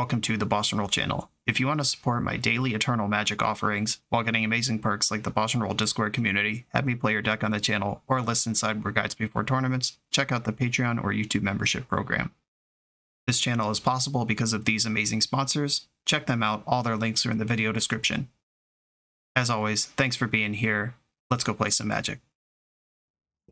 welcome to the BoshNRoll channel. If you want to support my daily Eternal Magic offerings while getting amazing perks like the BoshNRoll Discord community, have me play your deck on the channel, or listen sideboard guides before tournaments, check out the Patreon or YouTube membership program. This channel is possible because of these amazing sponsors. Check them out, all their links are in the video description. As always, thanks for being here. Let's go play some Magic.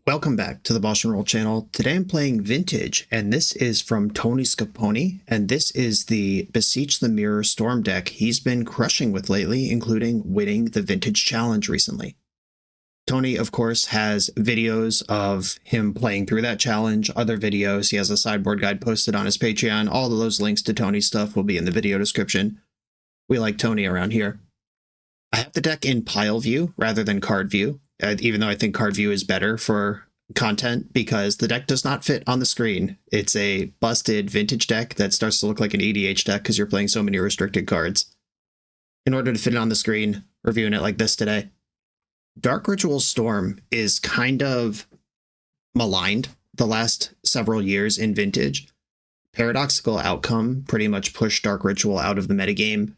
Welcome back to the BoshNRoll channel. Today I'm playing Vintage, and this is from TonyScapone, and this is the Beseech The Mirror Storm deck he's been crushing with lately, including winning the Vintage Challenge recently. Tony, of course, has videos of him playing through that challenge, other videos. He has a sideboard guide posted on his Patreon. All of those links to Tony's stuff will be in the video description. We like Tony around here. I have the deck in pile view rather than card view. Even though I think card view is better for content because the deck does not fit on the screen. It's a busted vintage deck that starts to look like an EDH deck because you're playing so many restricted cards. In order to fit it on the screen, reviewing it like this today. Dark Ritual Storm is kind of maligned the last several years in Vintage. Paradoxical Outcome pretty much pushed Dark Ritual out of the metagame.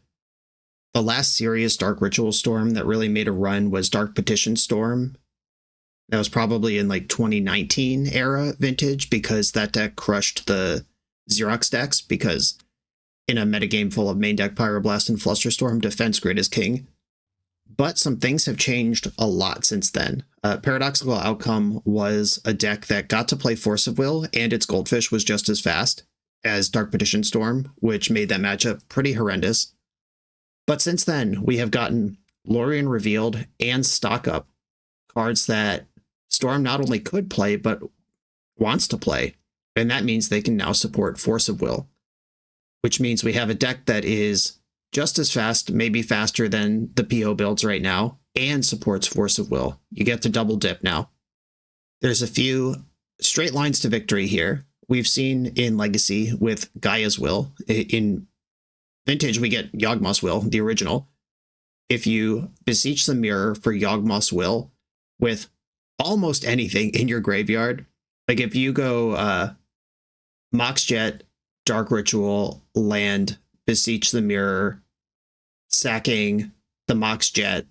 The last serious Dark Ritual Storm that really made a run was Dark Petition Storm. That was probably in like 2019 era Vintage because that deck crushed the Xerox decks because in a metagame full of main deck Pyroblast and Flusterstorm, Defense Grid is king. But some things have changed a lot since then. Paradoxical Outcome was a deck that got to play Force of Will, and its Goldfish was just as fast as Dark Petition Storm, which made that matchup pretty horrendous. But since then, we have gotten Lorien Revealed and Stock Up, cards that Storm not only could play, but wants to play. And that means they can now support Force of Will, which means we have a deck that is just as fast, maybe faster than the PO builds right now, and supports Force of Will. You get to double dip now. There's a few straight lines to victory here. We've seen in Legacy with Gaia's Will. In Vintage, we get Yawgmoth's Will, the original. If you Beseech the Mirror for Yawgmoth's Will with almost anything in your graveyard, like if you go Mox Jet, Dark Ritual, land, Beseech the Mirror, sacking the Mox Jet,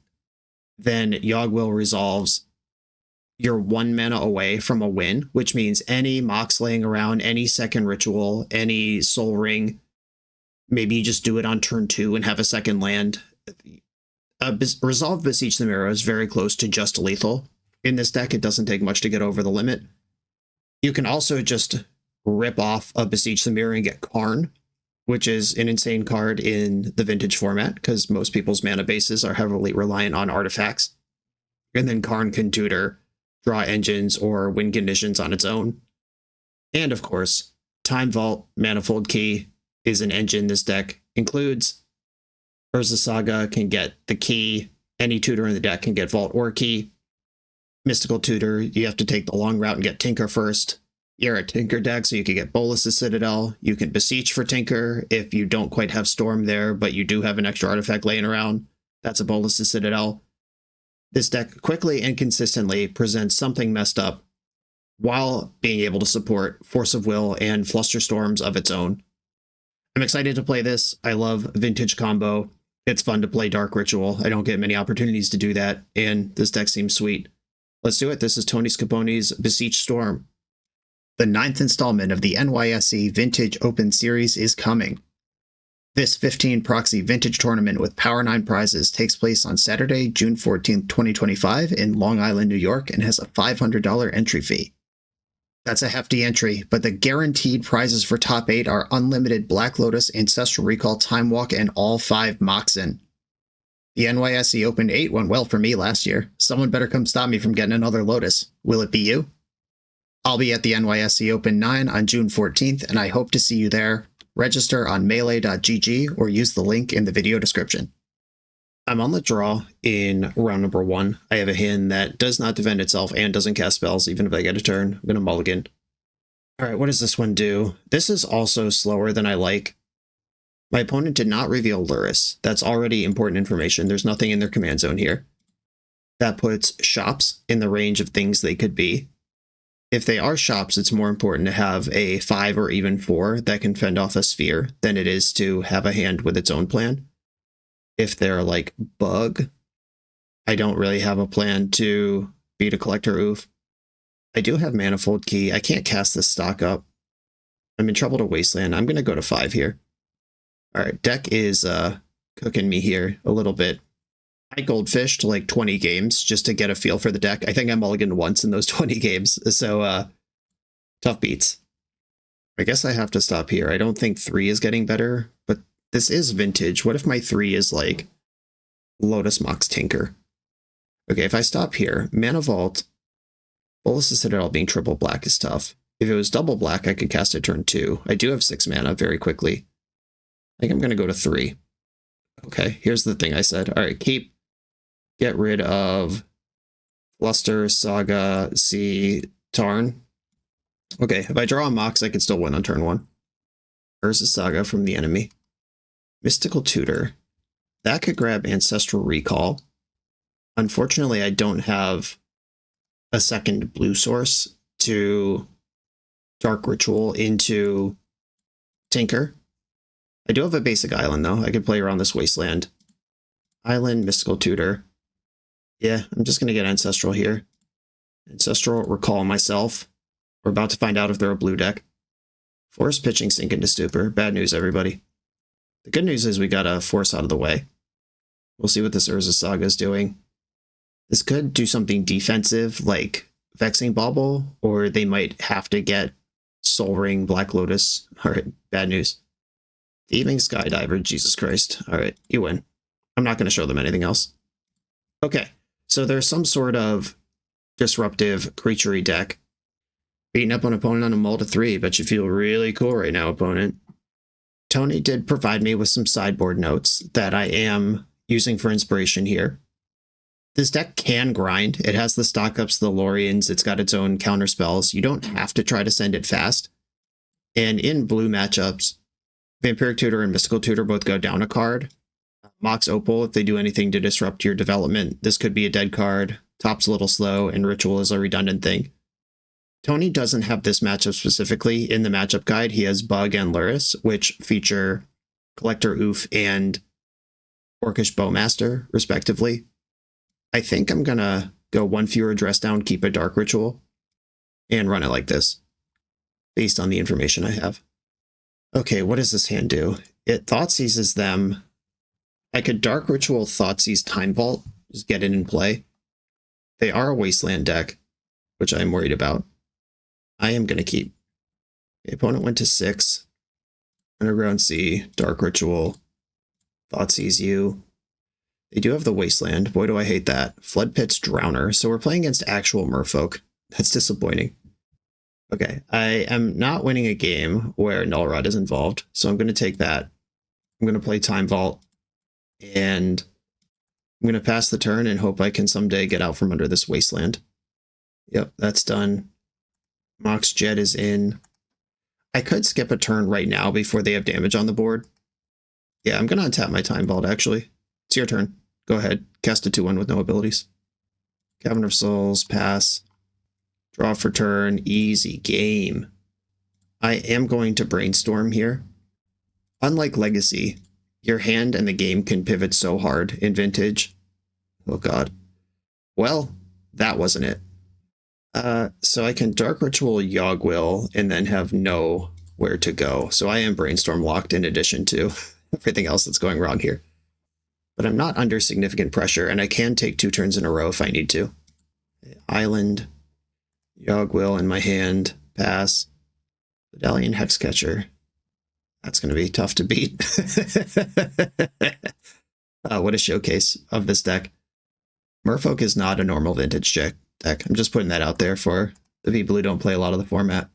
then Yawgwill resolves, you're 1 mana away from a win, which means any Mox laying around, any second Ritual, any Soul Ring, maybe you just do it on turn 2 and have a second land. Resolve Beseech the Mirror is very close to just lethal. In this deck, it doesn't take much to get over the limit. You can also just rip off a Beseech the Mirror and get Karn, which is an insane card in the Vintage format because most people's mana bases are heavily reliant on artifacts. And then Karn can tutor, draw engines, or win conditions on its own. And of course, Time Vault, Manifold Key, is an engine this deck includes. Urza Saga can get the key. Any tutor in the deck can get Vault or Key. Mystical Tutor, you have to take the long route and get Tinker first. You're a Tinker deck, so you can get Bolas's Citadel. You can Beseech for Tinker if you don't quite have Storm there, but you do have an extra artifact laying around. That's a Bolas's Citadel. This deck quickly and consistently presents something messed up while being able to support Force of Will and Flusterstorms of its own. I'm excited to play this. I love Vintage combo. It's fun to play Dark Ritual. I don't get many opportunities to do that, and this deck seems sweet. Let's do it. This is TonyScapone's Beseech Storm. The 9th installment of the NYSE Vintage Open Series is coming. This 15 proxy Vintage tournament with Power 9 prizes takes place on Saturday, June 14th, 2025 in Long Island, New York, and has a $500 entry fee. That's a hefty entry, but the guaranteed prizes for top 8 are unlimited Black Lotus, Ancestral Recall, Time Walk, and all 5 Moxen. The NYSE Open 8 went well for me last year. Someone better come stop me from getting another Lotus. Will it be you? I'll be at the NYSE Open 9 on June 14th, and I hope to see you there. Register on melee.gg or use the link in the video description. I'm on the draw in round number 1. I have a hand that does not defend itself and doesn't cast spells, even if I get a turn. I'm going to mulligan. Alright, what does this one do? This is also slower than I like. My opponent did not reveal Luris. That's already important information. There's nothing in their command zone here. That puts shops in the range of things they could be. if they are shops, it's more important to have a 5 or even 4 that can fend off a sphere than it is to have a hand with its own plan. If they're like bug, I don't really have a plan to beat a collector oof. I do have Manifold Key. I can't cast this stock up. I'm in trouble to Wasteland. I'm going to go to 5 here. All right, deck is cooking me here a little bit. I goldfished like 20 games just to get a feel for the deck. I think I mulliganed once in those 20 games, so tough beats. I guess I have to stop here. I don't think 3 is getting better, but this is vintage. What if my 3 is like Lotus Mox Tinker? Okay, if I stop here, Mana Vault, Bolas' Citadel being triple black is tough. If it was double black, I could cast it turn 2. I do have 6 mana very quickly. I think I'm going to go to 3. Okay, here's the thing I said. All right, keep. Get rid of Luster, Saga, C, Tarn. Okay, if I draw a Mox, I can still win on turn 1. Urza Saga from the enemy. Mystical Tutor. That could grab Ancestral Recall. Unfortunately, I don't have a second blue source to Dark Ritual into Tinker. I do have a basic island, though. I could play around this Wasteland. Island, Mystical Tutor. Yeah, I'm just going to get Ancestral here. Ancestral, Recall myself. We're about to find out if they're a blue deck. Force pitching Sink into Stupor. Bad news, everybody. The good news is we got a Force out of the way. We'll see what this Urza Saga is doing. This could do something defensive, like Vexing Bauble, or they might have to get Soul Ring, Black Lotus. Alright, bad news. Thieving Skydiver, Jesus Christ. Alright, you win. I'm not going to show them anything else. Okay, so there's some sort of disruptive creature-y deck. Beating up an opponent on a mull to 3, but you feel really cool right now, opponent. Tony did provide me with some sideboard notes that I am using for inspiration here. This deck can grind. It has the stock-ups, the Lorians, it's got its own counter spells. You don't have to try to send it fast. And in blue matchups, Vampiric Tutor and Mystical Tutor both go down a card. Mox Opal, if they do anything to disrupt your development, this could be a dead card. Top's a little slow, and Ritual is a redundant thing. Tony doesn't have this matchup specifically. In the matchup guide, he has Bug and Luris, which feature Collector Oof and Orcish Bowmaster, respectively. I think I'm going to go 1 fewer dress down, keep a Dark Ritual, and run it like this, based on the information I have. Okay, what does this hand do? It Thoughtseizes them. I could Dark Ritual Thoughtseize Time Vault, just get it in play. They are a Wasteland deck, which I'm worried about. I am going to keep. The opponent went to 6. Underground Sea, Dark Ritual, Thoughtseize you. They do have the Wasteland. Boy, do I hate that. Flood Pit's Drowner. So we're playing against actual merfolk. That's disappointing. Okay, I am not winning a game where Null Rod is involved, so I'm going to take that. I'm going to play Time Vault, and I'm going to pass the turn and hope I can someday get out from under this Wasteland. Yep, that's done. Mox Jet is in. I could skip a turn right now before they have damage on the board. Yeah, I'm going to untap my Time Vault, actually. It's your turn. Go ahead. Cast a 2-1 with no abilities. Cavern of Souls, pass. Draw for turn, easy game. I am going to Brainstorm here. Unlike Legacy, your hand and the game can pivot so hard in Vintage. Oh god. Well, that wasn't it. So I can Dark Ritual Yawgmoth and then have nowhere to go. So I am Brainstorm locked in addition to everything else that's going wrong here. But I'm not under significant pressure, and I can take 2 turns in a row if I need to. Island, Yawgmoth in my hand, pass. Medallion Hexcatcher. That's going to be tough to beat. What a showcase of this deck. Merfolk is not a normal Vintage deck. I'm just putting that out there for the people who don't play a lot of the format.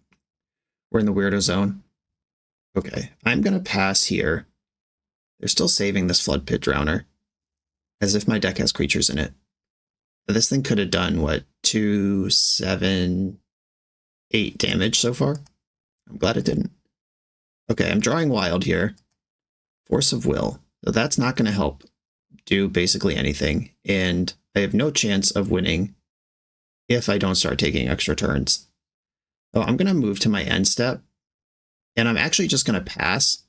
We're in the weirdo zone. Okay, I'm going to pass here. They're still saving this Flood Pit Drowner, as if my deck has creatures in it. This thing could have done, what, 2, 7, 8 damage so far? I'm glad it didn't. Okay, I'm drawing wild here. Force of Will. So that's not going to help do basically anything, and I have no chance of winning if I don't start taking extra turns. Oh, I'm going to move to my end step, and I'm actually just going to pass.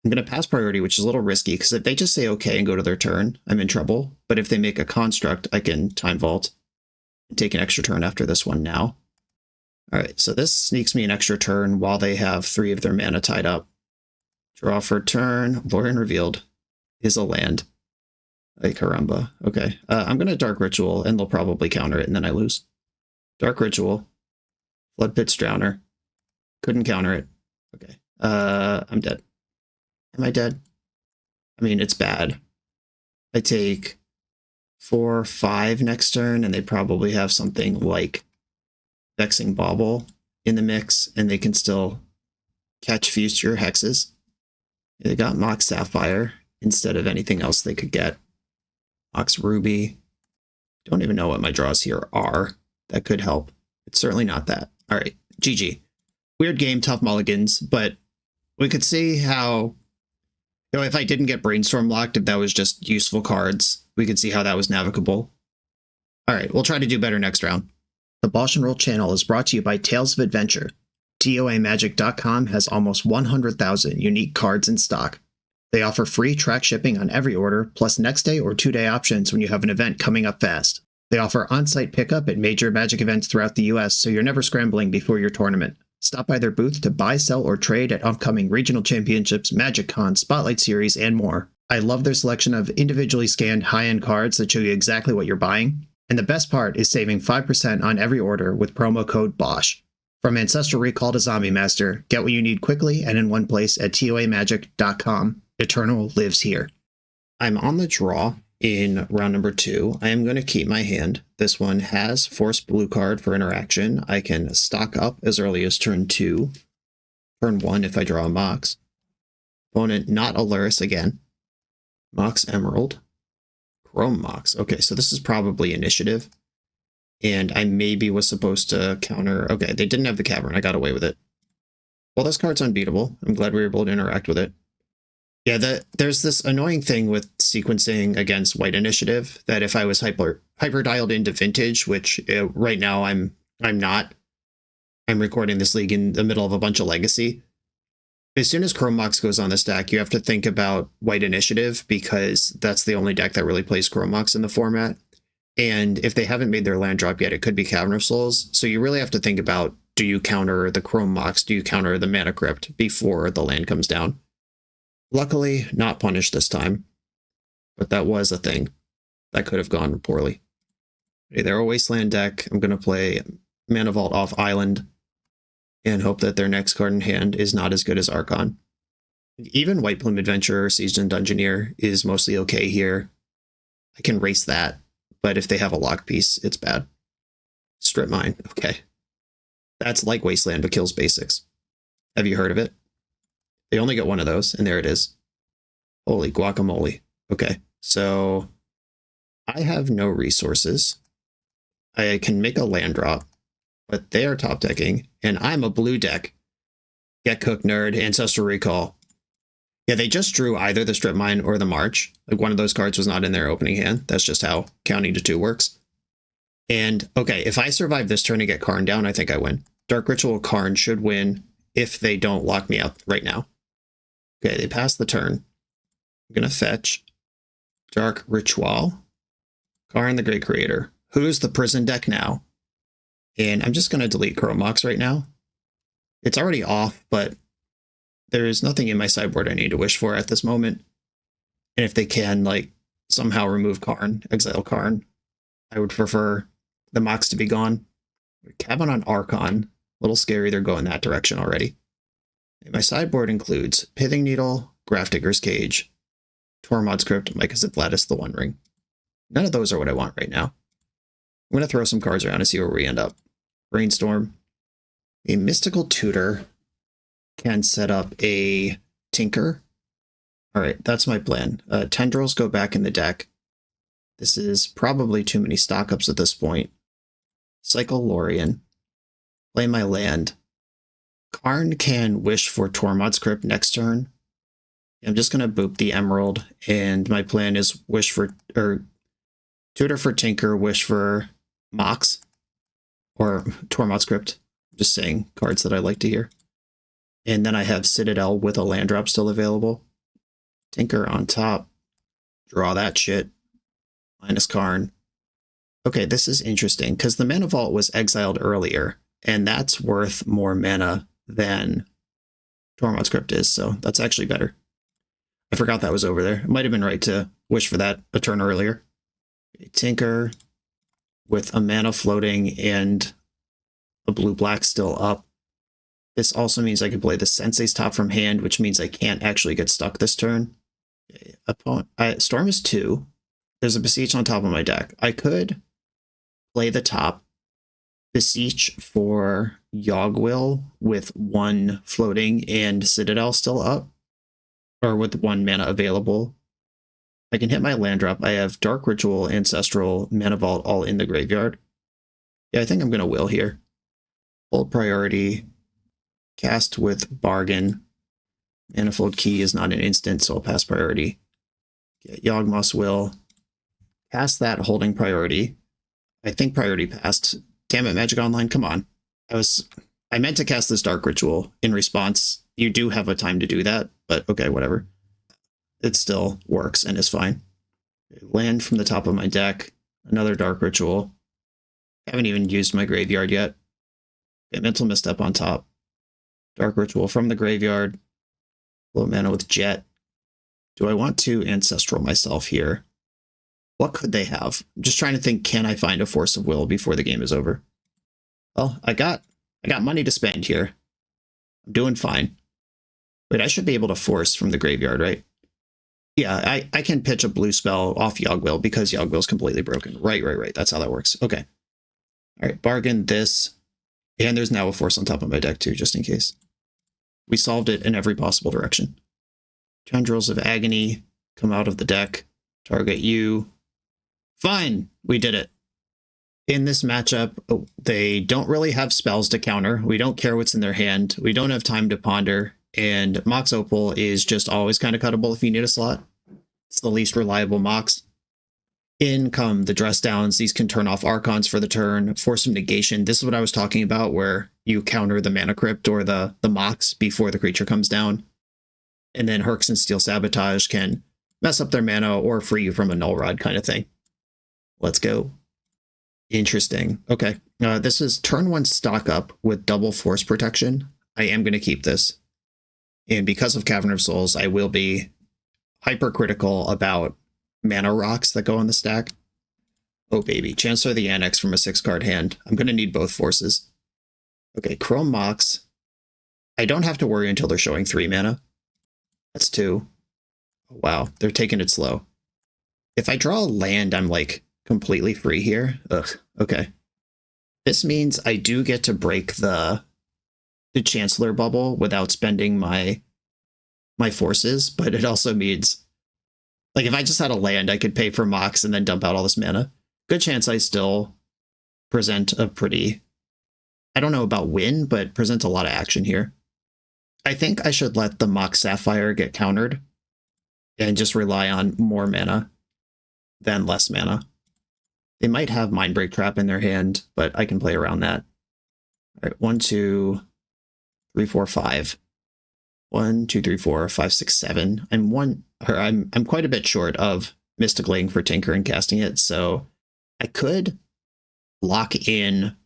I'm going to pass priority, which is a little risky, because if they just say okay and go to their turn, I'm in trouble. But if they make a construct, I can time vault and take an extra turn after this one now. All right, so this sneaks me an extra turn while they have 3 of their mana tied up. Draw for turn. Lorien Revealed is a land. Ay caramba. Okay, I'm going to Dark Ritual, and they'll probably counter it, and then I lose. Dark Ritual. Floodpit's Drowner. Couldn't counter it. Okay, I'm dead. Am I dead? I mean, it's bad. I take 4, 5 next turn, and they probably have something like Vexing Bauble in the mix, and they can still catch Future Hexes. They got Mox Sapphire instead of anything else they could get. Mox Ruby. Don't even know what my draws here are. That could help. It's certainly not that. All right, GG. Weird game, tough mulligans, but we could see how, you know, if I didn't get Brainstorm locked, if that was just useful cards, we could see how that was navigable. All right, we'll try to do better next round. The BoshNRoll channel is brought to you by Tales of Adventure. TOAMagic.com has almost 100,000 unique cards in stock. They offer free track shipping on every order, plus next day or 2-day options when you have an event coming up fast. They offer on-site pickup at major Magic events throughout the US, so you're never scrambling before your tournament. Stop by their booth to buy, sell, or trade at upcoming regional championships, Magic Con, Spotlight Series, and more. I love their selection of individually scanned high-end cards that show you exactly what you're buying. And the best part is saving 5% on every order with promo code BOSH. From Ancestral Recall to Zombie Master, get what you need quickly and in one place at TOAMagic.com. Eternal lives here. I'm on the draw in round number 2. I am going to keep my hand. This one has Force Blue card for interaction. I can stock up as early as turn 2. Turn 1 if I draw a Mox. Opponent not Aluris again. Mox Emerald. Chrome Mox. Okay, so this is probably initiative. And I maybe was supposed to counter. Okay, they didn't have the Cavern. I got away with it. Well, this card's unbeatable. I'm glad we were able to interact with it. Yeah, there's this annoying thing with sequencing against white initiative that if I was hyper dialed into Vintage, which right now I'm not. I'm recording this league in the middle of a bunch of Legacy. As soon as Chrome Mox goes on this deck, you have to think about white initiative because that's the only deck that really plays Chrome Mox in the format. And if they haven't made their land drop yet, it could be Cavern of Souls. So you really have to think about, do you counter the Chrome Mox? Do you counter the Mana Crypt before the land comes down? Luckily, not punished this time. But that was a thing. That could have gone poorly. Okay, they're a Wasteland deck. I'm going to play Mana Vault off Island and hope that their next card in hand is not as good as Archon. Even White Plume Adventurer, Seasoned Dungeoneer is mostly okay here. I can race that, but if they have a lock piece, it's bad. Strip Mine, okay. That's like Wasteland, but kills basics. Have you heard of it? They only get one of those, and there it is. Holy guacamole. Okay, so I have no resources. I can make a land drop, but they are top decking, and I'm a blue deck. Get cooked, nerd. Ancestral Recall. Yeah, they just drew either the Strip Mine or the March. Like, one of those cards was not in their opening hand. That's just how counting to 2 works. And, okay, if I survive this turn and get Karn down, I think I win. Dark Ritual Karn should win if they don't lock me out right now. Okay, they pass the turn. I'm going to fetch Dark Ritual. Karn the Great Creator. Who's the prison deck now? And I'm just going to delete Chrome Mox right now. It's already off, but there is nothing in my sideboard I need to wish for at this moment. And if they can, like, somehow remove Karn, exile Karn, I would prefer the Mox to be gone. Cabin on Archon. A little scary they're going that direction already. And my sideboard includes Pithing Needle, Grafdigger's Cage, Tormod's Crypt, Mycosynth Lattice, the One Ring. None of those are what I want right now. I'm going to throw some cards around and see where we end up. Brainstorm. A Mystical Tutor can set up a Tinker. All right, that's my plan. Tendrils go back in the deck. This is probably too many stock-ups at this point. Cycle Lorien. Play my land. Karn can wish for Tormod's Crypt next turn. I'm just going to boop the Emerald, and my plan is wish for, or Tutor for Tinker, wish for Mox, or Tormod's Crypt. Just saying cards that I like to hear. And then I have Citadel with a land drop still available. Tinker on top. Draw that shit. Minus Karn. Okay, this is interesting because the Mana Vault was exiled earlier, and that's worth more mana than Tormod's Crypt is, so that's actually better. I forgot that was over there. It might have been right to wish for that a turn earlier. Okay, Tinker with a mana floating and a blue-black still up. This also means I can play the Sensei's Top from hand, which means I can't actually get stuck this turn. Okay, Storm is 2. There's a Beseech on top of my deck. I could play the top, Beseech for Yawgmoth with 1 floating and Citadel still up, or with 1 mana available. I can hit my land drop. I have Dark Ritual, Ancestral, Mana Vault all in the graveyard. Yeah, I think I'm going to will here. Hold priority, cast with Bargain. Manifold Key is not an instant, so I'll pass priority. Get Yawgmoth's Will. Cast that holding priority. I think priority passed. Damn it, Magic Online, come on. I meant to cast this Dark Ritual in response. You do have a time to do that, but okay, whatever. It still works and is fine. Land from the top of my deck. Another Dark Ritual. Haven't even used my graveyard yet. Okay, Mental Misstep on top. Dark Ritual from the graveyard. Low mana with Jet. Do I want to Ancestral myself here? What could they have? I'm just trying to think, can I find a Force of Will before the game is over? Well, I got money to spend here. I'm doing fine. Wait, I should be able to force from the graveyard, right? Yeah, I can pitch a blue spell off Yawgmoth because Yawgmoth's completely broken. Right. That's how that works. Okay. All right, bargain this. And there's now a Force on top of my deck too, just in case. We solved it in every possible direction. Tendrils of Agony come out of the deck. Target you. Fine, we did it. In this matchup, they don't really have spells to counter. We don't care what's in their hand. We don't have time to ponder. And Mox Opal is just always kind of cuttable if you need a slot. It's the least reliable Mox. In come the Dress Downs. These can turn off Archons for the turn. Force of Negation. This is what I was talking about, where you counter the Mana Crypt or the Mox before the creature comes down. And then Herx and Steel Sabotage can mess up their mana or free you from a Null Rod kind of thing. Let's go. Interesting. Okay. This is turn 1 stock up with double force protection. I am going to keep this. And because of Cavern of Souls, I will be hypercritical about mana rocks that go on the stack. Oh, baby. Chancellor the Annex from a 6-card hand. I'm going to need both forces. Okay, Chrome Mox. I don't have to worry until they're showing 3 mana. That's 2. Oh, wow, they're taking it slow. If I draw a land, I'm like completely free here. Ugh, okay. This means I do get to break the Chancellor bubble without spending my forces, but it also means, like, if I just had a land, I could pay for Mox and then dump out all this mana. Good chance I still present a pretty, I don't know about win, but present a lot of action here. I think I should let the Mox Sapphire get countered and just rely on more mana than less mana. They might have Mindbreak Trap in their hand, but I can play around that. All right, 1, 2, 3, 4, 5. 1, 2, 3, 4, 5, 6, 7. I'm quite a bit short of Mysticling for Tinker and casting it, so I could lock in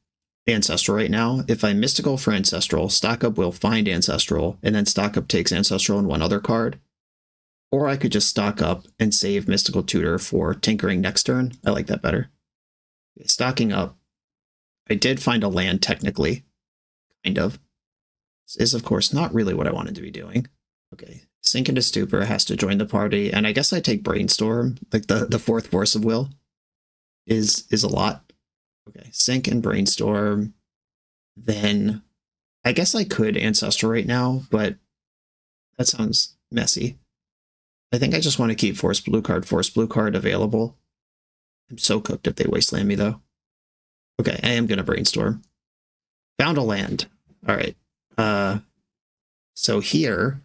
Ancestral right now. If I Mystical for Ancestral, stock up will find Ancestral, and then stock up takes Ancestral and 1 other card. Or I could just stock up and save Mystical Tutor for Tinkering next turn. I like that better. Okay, stocking up. I did find a land technically. Kind of. This is, of course, not really what I wanted to be doing. Okay. Sink into Stupor has to join the party, and I guess I take Brainstorm. Like the 4th Force of Will is a lot. Okay, Sink and Brainstorm. Then I guess I could Ancestral right now, but that sounds messy. I think I just want to keep Force Blue card available. I'm so cooked if they Wasteland me, though. Okay, I am going to Brainstorm. Found a land. All right. So here,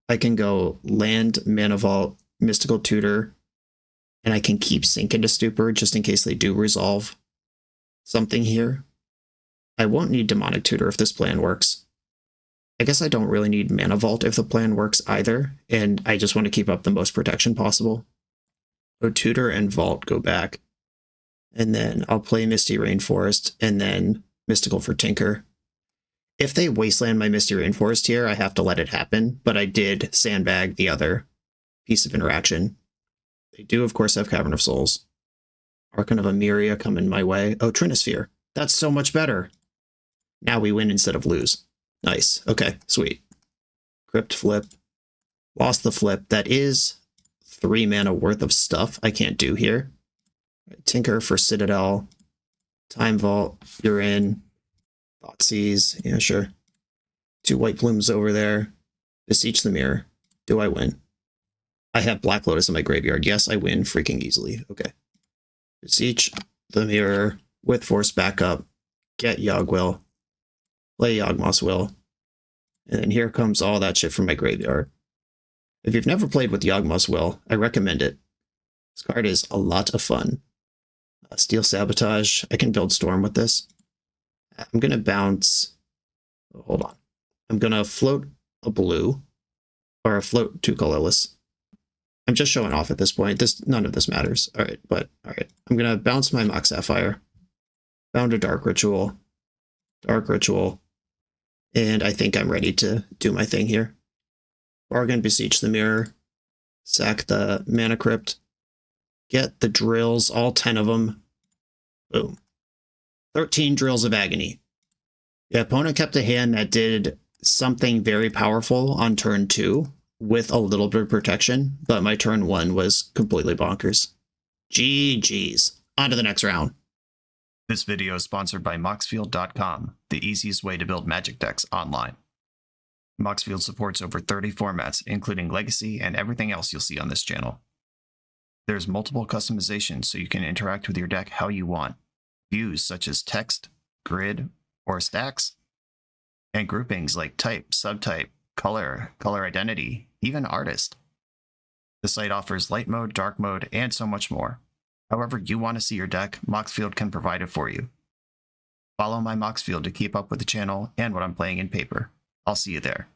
I can go land, Mana Vault, Mystical Tutor, and I can keep Sink into Stupor just in case they do resolve something here. I won't need Demonic Tutor if this plan works. I guess I don't really need Mana Vault if the plan works either, and I just want to keep up the most protection possible. So Tutor and Vault go back. And then I'll play Misty Rainforest, and then Mystical for Tinker. If they Wasteland my Misty Rainforest here, I have to let it happen, but I did sandbag the other piece of interaction. They do, of course, have Cavern of Souls. Archon of Emeria coming my way. Oh, Trinisphere. That's so much better. Now we win instead of lose. Nice. Okay, sweet. Crypt flip. Lost the flip. That is 3 mana worth of stuff I can't do here. Tinker for Citadel. Time Vault. You're in. Thoughtseize. Yeah, sure. 2 white plumes over there. Beseech the Mirror. Do I win? I have Black Lotus in my graveyard. Yes, I win freaking easily. Okay. Beseech the Mirror with Force backup. Get Yawgmoth. Play Yawgmoth's Will. And then here comes all that shit from my graveyard. If you've never played with Yawgmoth's Will, I recommend it. This card is a lot of fun. Steel Sabotage. I can build Storm with this. I'm going to bounce... Oh, hold on. I'm going to float a blue. Or float 2 colorless. I'm just showing off at this point. None of this matters. Alright, but alright. I'm going to bounce my Mox Sapphire. Bound a Dark Ritual. Dark Ritual. And I think I'm ready to do my thing here. Bargain, Beseech the Mirror. Sack the Mana Crypt. Get the drills, all 10 of them. Boom. 13 Drills of Agony. The opponent kept a hand that did something very powerful on turn 2 with a little bit of protection, but my turn 1 was completely bonkers. GG's. On to the next round. This video is sponsored by Moxfield.com, the easiest way to build Magic decks online. Moxfield supports over 30 formats, including Legacy and everything else you'll see on this channel. There's multiple customizations so you can interact with your deck how you want. Views such as text, grid, or stacks, and groupings like type, subtype, color, color identity, even artist. The site offers light mode, dark mode, and so much more. However you want to see your deck, Moxfield can provide it for you. Follow my Moxfield to keep up with the channel and what I'm playing in paper. I'll see you there.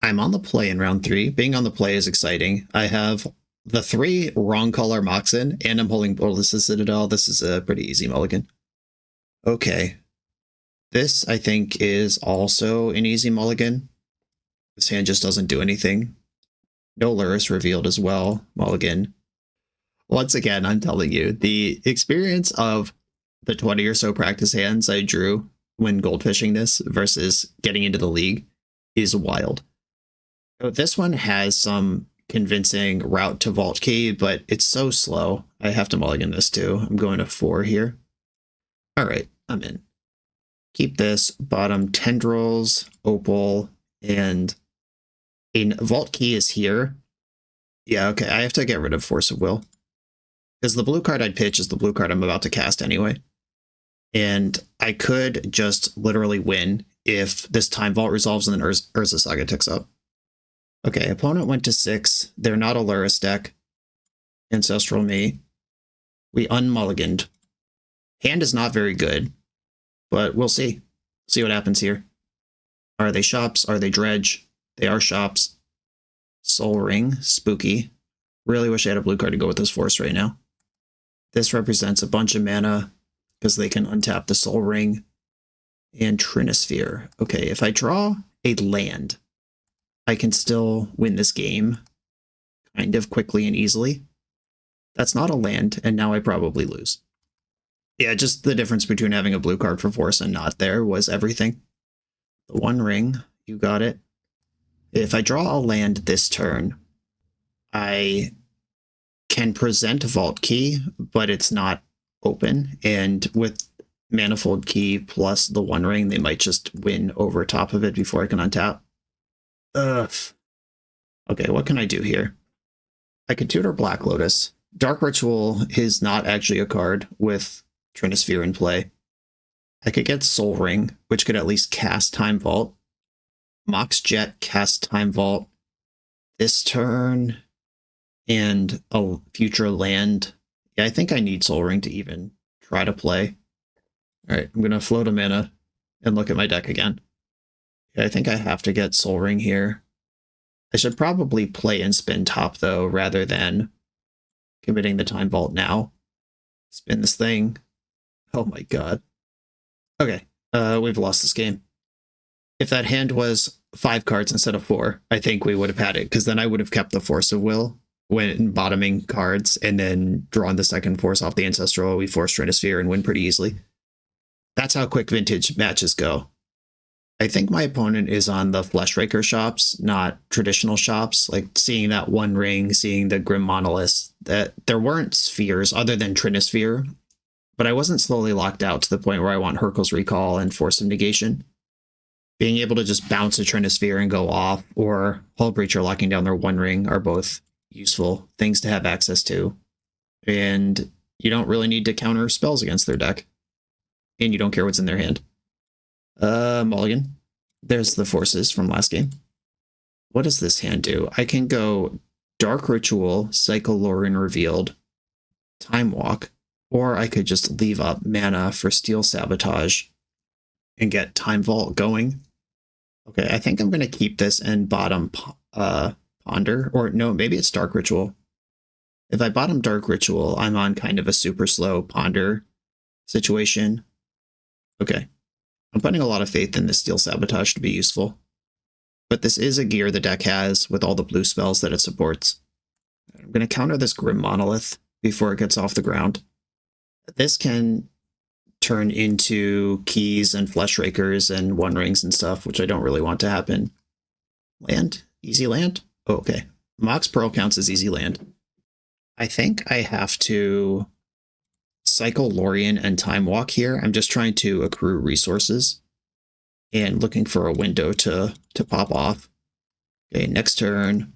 I'm on the play in round 3. Being on the play is exciting. I have the 3 wrong color Moxen, and I'm holding Boldest Citadel. This is a pretty easy mulligan. Okay. This, I think, is also an easy mulligan. This hand just doesn't do anything. No Luris revealed as well. Mulligan. Once again, I'm telling you, the experience of the 20 or so practice hands I drew when goldfishing this versus getting into the league is wild. So this one has some convincing route to Vault Key, but it's so slow. I have to mulligan this too. I'm going to 4 here. All right, I'm in. Keep this, bottom Tendrils, Opal, and a Vault Key is here. Yeah, okay, I have to get rid of Force of Will. Because the blue card I'd pitch is the blue card I'm about to cast anyway. And I could just literally win if this Time Vault resolves and then Urza Saga ticks up. Okay, opponent went to 6. They're not a Luris deck. Ancestral Me. We unmulliganed. Hand is not very good, but we'll see. See what happens here. Are they shops? Are they dredge? They are shops. Soul Ring. Spooky. Really wish I had a blue card to go with this force right now. This represents a bunch of mana because they can untap the Soul Ring and Trinisphere. Okay, if I draw a land, I can still win this game kind of quickly and easily. That's not a land, and now I probably lose. Yeah, just the difference between having a blue card for force and not there was everything. The One Ring, you got it. If I draw a land this turn, I can present Vault Key, but it's not open. And with Manifold Key plus the One Ring, they might just win over top of it before I can untap. Ugh. Okay, what can I do here? I could tutor Black Lotus. Dark Ritual is not actually a card with Trinisphere in play. I could get Soul Ring, which could at least cast Time Vault. Mox Jet cast Time Vault this turn, and a future land. Yeah, I think I need Soul Ring to even try to play. All right, I'm going to float a mana and look at my deck again. Yeah, I think I have to get Soul Ring here. I should probably play and spin top, though, rather than committing the Time Vault now. Spin this thing. Oh my god. Okay, we've lost this game. If that hand was 5 cards instead of 4, I think we would have had it, because then I would have kept the Force of Will when bottoming cards and then drawn the second Force off the Ancestral. We force Stratosphere and win pretty easily. That's how quick Vintage matches go. I think my opponent is on the Fleshraker shops, not traditional shops. Like seeing that One Ring, seeing the Grim Monolith, that there weren't spheres other than Trinisphere, but I wasn't slowly locked out to the point where I want Hurkyl's Recall and Force of Negation. Being able to just bounce a Trinisphere and go off, or Hull Breacher locking down their One Ring are both useful things to have access to. And you don't really need to counter spells against their deck. And you don't care what's in their hand. Mulligan. There's the forces from last game. What does this hand do? I can go Dark Ritual, Cycle Lorin Revealed, Time Walk, or I could just leave up mana for Steel Sabotage and get Time Vault going. Okay, I think I'm going to keep this and bottom Ponder, or no, maybe it's Dark Ritual. If I bottom Dark Ritual, I'm on kind of a super slow Ponder situation. Okay. I'm putting a lot of faith in this Steel Sabotage to be useful. But this is a gear the deck has with all the blue spells that it supports. I'm going to counter this Grim Monolith before it gets off the ground. This can turn into keys and Fleshrakers and One Rings and stuff, which I don't really want to happen. Land? Easy land? Oh, okay. Mox Pearl counts as easy land. I think I have to cycle Lorien and Time Walk here. I'm just trying to accrue resources and looking for a window to pop off. Okay, next turn,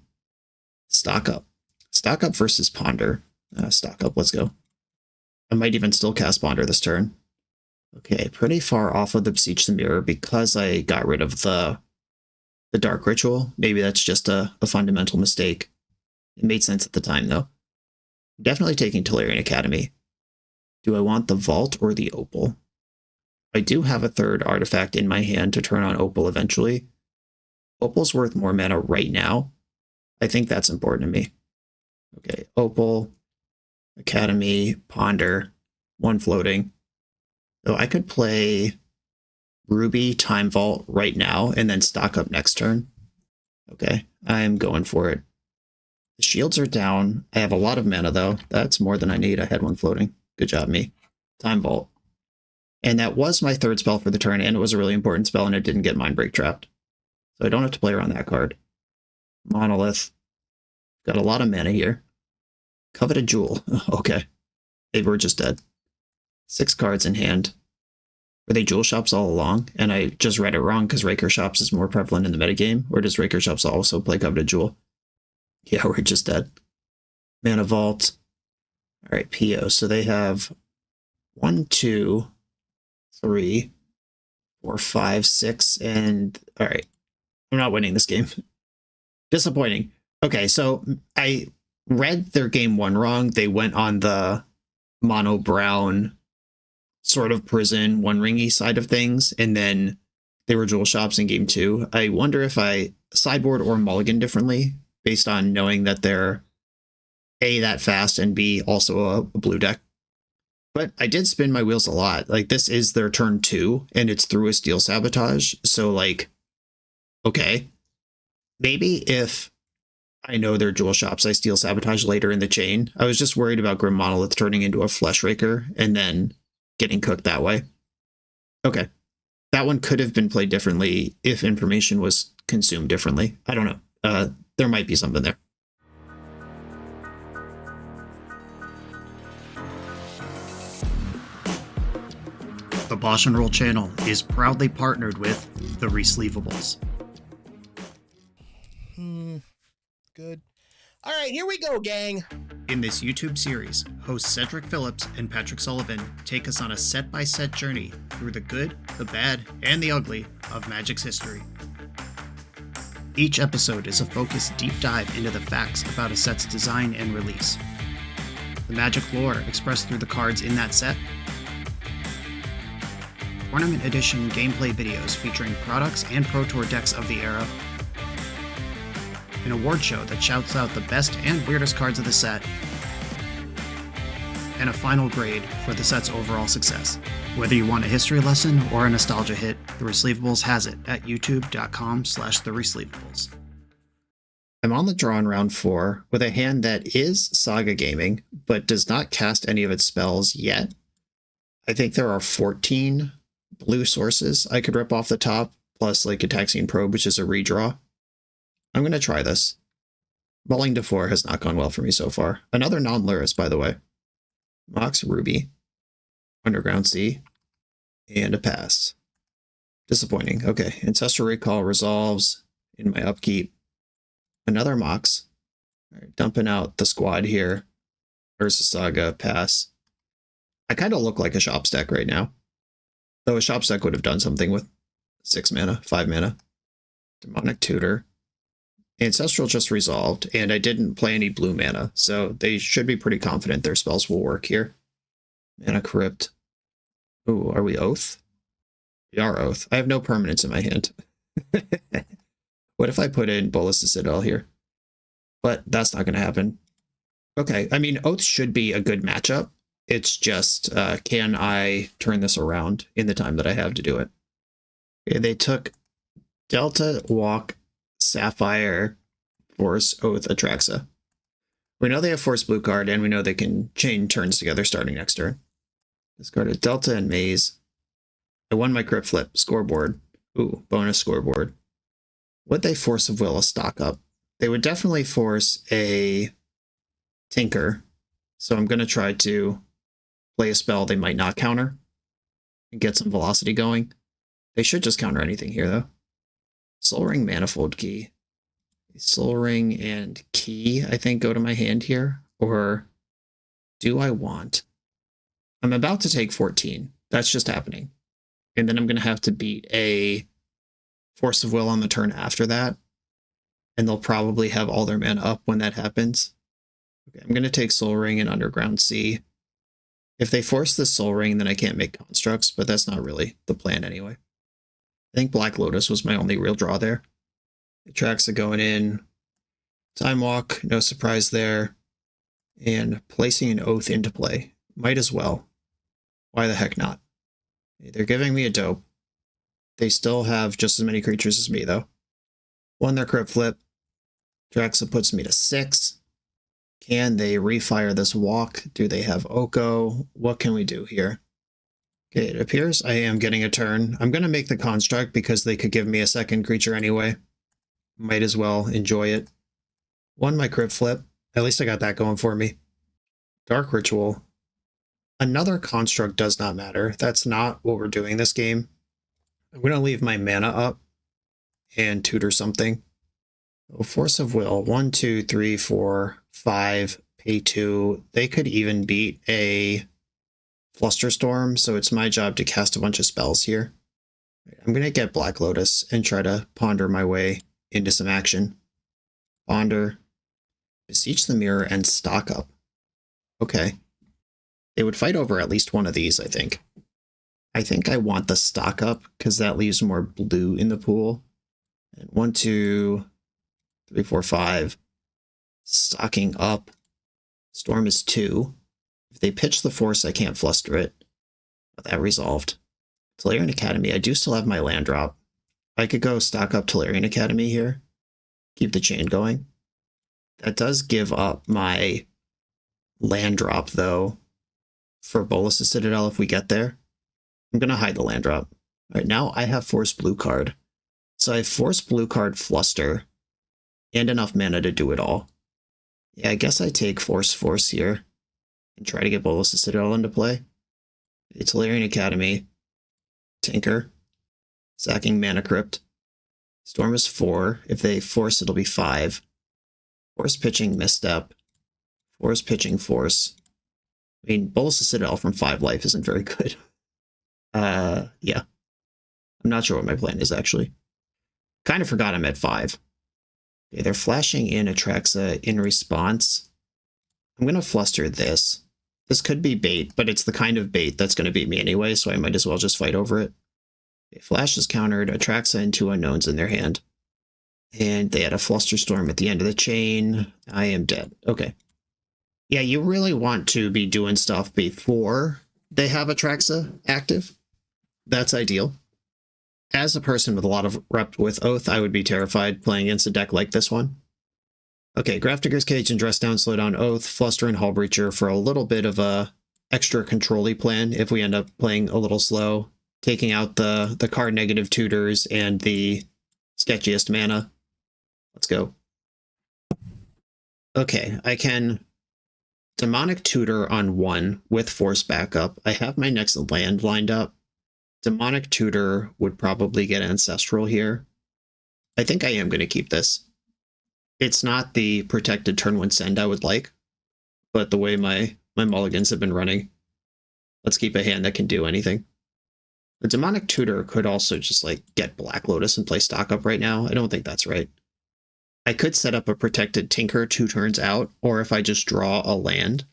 stock up. Stock up versus Ponder. Stock up, let's go. I might even still cast Ponder this turn. Okay, pretty far off of the Beseech the Mirror because I got rid of the Dark Ritual. Maybe that's just a fundamental mistake. It made sense at the time, though. Definitely taking Tolarian Academy. Do I want the Vault or the Opal? I do have a third artifact in my hand to turn on Opal eventually. Opal's worth more mana right now. I think that's important to me. Okay, Opal, Academy, Ponder, 1 floating. So I could play Ruby, Time Vault right now and then stock up next turn. Okay, I'm going for it. The shields are down. I have a lot of mana though. That's more than I need. I had 1 floating. Good job, me. Time Vault. And that was my 3rd spell for the turn, and it was a really important spell, and it didn't get Mind Break trapped. So I don't have to play around that card. Monolith. Got a lot of mana here. Coveted Jewel. Okay. They were just dead. 6 cards in hand. Were they Jewel Shops all along? And I just read it wrong because Raker Shops is more prevalent in the metagame, or does Raker Shops also play Coveted Jewel? Yeah, we're just dead. Mana Vault. All right, PO. So they have 1, 2, 3, 4, 5, 6, and all right. I'm not winning this game. Disappointing. Okay, so I read their game 1 wrong. They went on the mono brown sort of prison One Ringy side of things, and then they were Jewel Shops in game 2. I wonder if I sideboard or mulligan differently based on knowing that they're A, that fast, and B, also a blue deck. But I did spin my wheels a lot. Like, this is their turn 2, and it's through a Steel Sabotage. So, like, okay. Maybe if I know they're Jewel Shops, I Steel Sabotage later in the chain. I was just worried about Grim Monolith turning into a Fleshraker and then getting cooked that way. Okay. That one could have been played differently if information was consumed differently. I don't know. There might be something there. The BoshNRoll channel is proudly partnered with the Resleevables. Good. All right, here we go, gang. In this YouTube series, hosts Cedric Phillips and Patrick Sullivan take us on a set-by-set journey through the good, the bad, and the ugly of Magic's history. Each episode is a focused deep dive into the facts about a set's design and release, the Magic lore expressed through the cards in that set, Tournament Edition gameplay videos featuring products and Pro Tour decks of the era, an award show that shouts out the best and weirdest cards of the set, and a final grade for the set's overall success. Whether you want a history lesson or a nostalgia hit, The Resleevables has it at youtube.com/theresleevables. I'm on the draw in round 4 with a hand that is Saga Gaming, but does not cast any of its spells yet. I think there are 14 blue sources I could rip off the top, plus like a Taxian Probe, which is a redraw. I'm going to try this. Mulling to 4 has not gone well for me so far. Another non-Luris, by the way. Mox Ruby, Underground Sea, and a pass. Disappointing. Okay, Ancestral Recall resolves in my upkeep. Another Mox. All right, dumping out the squad here. Ursa Saga, pass. I kind of look like a Shops deck right now. Though a Shops deck would have done something with 6 mana, 5 mana. Demonic Tutor. Ancestral just resolved, and I didn't play any blue mana, so they should be pretty confident their spells will work here. Mana Crypt. Ooh, are we Oath? We are Oath. I have no permanents in my hand. What if I put in Bolas the Citadel here? But that's not going to happen. Okay, I mean, Oath should be a good matchup. It's just, can I turn this around in the time that I have to do it? Okay, they took Delta, Walk, Sapphire, Force, Oath, Atraxa. We know they have Force Blue card, and we know they can chain turns together starting next turn. Discarded Delta and Maze. I won my Crypt Flip. Scoreboard. Ooh, bonus scoreboard. Would they Force of Will a stock up? They would definitely force a Tinker. So I'm going to try to play a spell they might not counter and get some velocity going. They should just counter anything here, though. Soul Ring, Manifold Key. Soul Ring and Key, I think, go to my hand here. Or do I want... I'm about to take 14. That's just happening. And then I'm going to have to beat a Force of Will on the turn after that. And they'll probably have all their mana up when that happens. Okay, I'm going to take Soul Ring and Underground Sea. If they force the Soul Ring, then I can't make constructs, but that's not really the plan anyway. I think Black Lotus was my only real draw there. Atraxa going in. Time Walk, no surprise there. And placing an Oath into play. Might as well. Why the heck not? They're giving me a dope. They still have just as many creatures as me, though. Won their Crypt Flip. Atraxa puts me to 6. Can they refire this Walk? Do they have Oko? What can we do here? Okay, it appears I am getting a turn. I'm going to make the construct because they could give me a second creature anyway. Might as well enjoy it. Won my Crypt Flip. At least I got that going for me. Dark Ritual. Another construct does not matter. That's not what we're doing this game. I'm going to leave my mana up and tutor something. Oh, Force of Will. 1, 2, 3, 4, 5. Pay 2. They could even beat a Flusterstorm, so it's my job to cast a bunch of spells here. I'm going to get Black Lotus and try to ponder my way into some action. Ponder. Beseech the Mirror and stock up. Okay. They would fight over at least one of these, I think. I think I want the stock up because that leaves more blue in the pool. And 1, 2, 3, 4, 5. Stocking up. Storm is 2. If they pitch the Force, I can't fluster it. But that resolved. Tolarian Academy. I do still have my land drop. I could go stock up Tolarian Academy here. Keep the chain going. That does give up my land drop, though, for Bolas the Citadel if we get there. I'm going to hide the land drop. All right, now I have Force Blue card. So I have Force Blue card Fluster and enough mana to do it all. Yeah, I guess I take Force here and try to get Bolas the Citadel into play. Tolarian Academy. Tinker. Sacking Mana Crypt. Storm is 4. If they force, it'll be 5. Force pitching Misstep. Force pitching Force. I mean, Bolas the Citadel from 5 life isn't very good. Yeah. I'm not sure what my plan is, actually. Kind of forgot I'm at 5. Okay, they're flashing in Atraxa in response. I'm going to fluster this. This could be bait, but it's the kind of bait that's going to beat me anyway, so I might as well just fight over it. Flash is countered, Atraxa and 2 unknowns in their hand. And they had a Flusterstorm at the end of the chain. I am dead. Okay. Yeah, you really want to be doing stuff before they have Atraxa active. That's ideal. As a person with a lot of rep with Oath, I would be terrified playing against a deck like this one. Okay, Grafdigger's Cage and Dress Down, Slow Down Oath, Fluster and Hull Breacher for a little bit of a extra control-y plan if we end up playing a little slow, taking out the card negative tutors and the sketchiest mana. Let's go. Okay, I can Demonic Tutor on 1 with Force backup. I have my next land lined up. Demonic Tutor would probably get Ancestral here. I think I am going to keep this. It's not the protected turn 1 send I would like, but the way my mulligans have been running, let's keep a hand that can do anything. The Demonic Tutor could also just like get Black Lotus and play stock up right now. I don't think that's right. I could set up a protected Tinker 2 turns out, or if I just draw a land.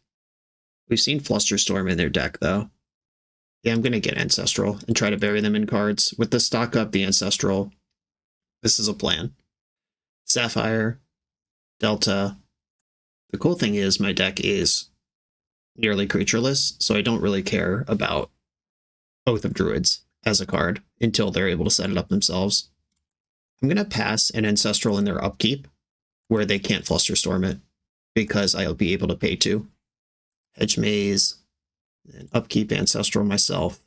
We've seen Flusterstorm in their deck though. Yeah, I'm going to get Ancestral and try to bury them in cards. With the stock up, the Ancestral, this is a plan. Sapphire, Delta. The cool thing is my deck is nearly creatureless, so I don't really care about Oath of Druids as a card until they're able to set it up themselves. I'm going to pass an Ancestral in their upkeep, where they can't Flusterstorm it, because I'll be able to pay 2. Hedge Maze, and upkeep Ancestral myself.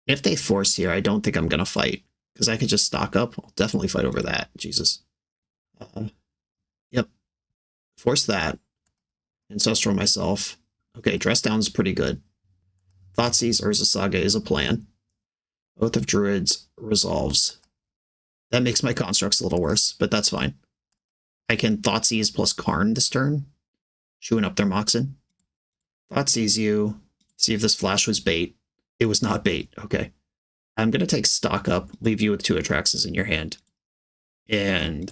If they force here, I don't think I'm going to fight, because I could just stock up. I'll definitely fight over that. Jesus. Yep. Force that. Ancestral myself. Okay, Dress Down's pretty good. Thoughtseize Urza Saga is a plan. Oath of Druids resolves. That makes my constructs a little worse, but that's fine. I can Thoughtseize plus Karn this turn, chewing up their Moxen. Thoughtseize you, see if this flash was bait. It was not bait, okay. I'm going to take stock up, leave you with 2 Atraxas in your hand. And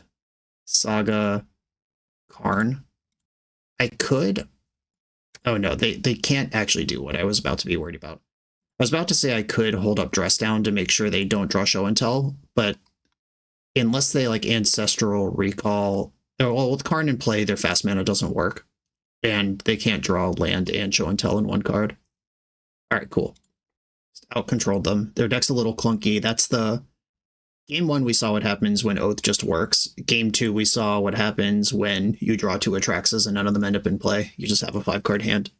Saga, Karn. I could... Oh no, they can't actually do what I was about to be worried about. I was about to say I could hold up Dress Down to make sure they don't draw Show and Tell, but unless they like Ancestral Recall, well, with Karn in play, their fast mana doesn't work, and they can't draw land and Show and Tell in one card. All right, cool. Out-controlled them. Their deck's a little clunky. That's the... Game 1, we saw what happens when Oath just works. Game 2, we saw what happens when you draw 2 Atraxas and none of them end up in play. You just have a 5-card hand.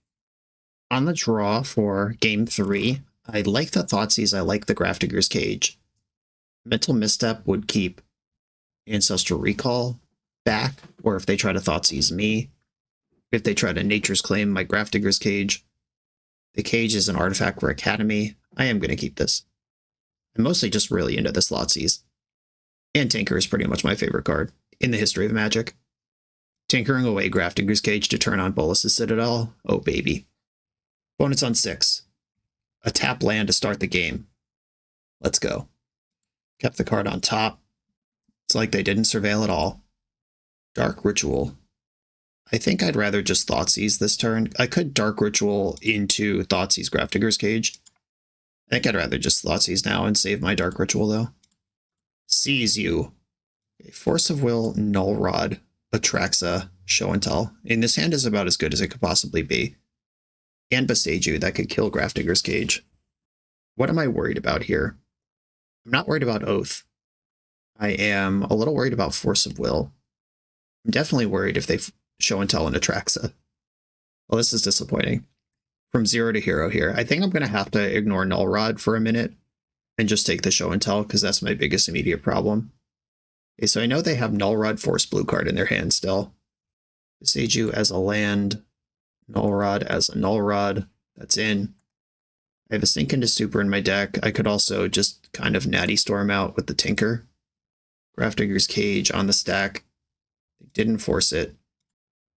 On the draw for Game 3, I like the Thoughtseize, I like the Grafdigger's Cage. Mental Misstep would keep Ancestral Recall back, or if they try to Thoughtseize me. If they try to Nature's Claim my Grafdigger's Cage. The Cage is an artifact for Academy. I am going to keep this. I'm mostly just really into this Thoughtseize. And Tinker is pretty much my favorite card in the history of Magic. Tinkering away Grafdigger's Cage to turn on Bolas's Citadel. Oh, baby. Opponents on 6. A tap land to start the game. Let's go. Kept the card on top. It's like they didn't surveil at all. Dark Ritual. I think I'd rather just Thoughtseize this turn. I could Dark Ritual into Thoughtseize Grafdigger's Cage. I think I'd rather just Thoughtseize now and save my Dark Ritual, though. Seize you. Okay, Force of Will, Null Rod, Atraxa, Show and Tell. And this hand is about as good as it could possibly be. And Beseech You, that could kill Grafdigger's Cage. What am I worried about here? I'm not worried about Oath. I am a little worried about Force of Will. I'm definitely worried if they Show and Tell and Atraxa. Well, this is disappointing. From 0 to hero here. I think I'm going to have to ignore Null Rod for a minute and just take the Show and Tell, because that's my biggest immediate problem. Okay, so I know they have Null Rod Force Blue card in their hand still. Beseech You as a land. Null Rod as a Null Rod. That's in. I have a Sink into Super in my deck. I could also just kind of Natty Storm out with the Tinker. Grafdigger's Cage on the stack. They didn't force it.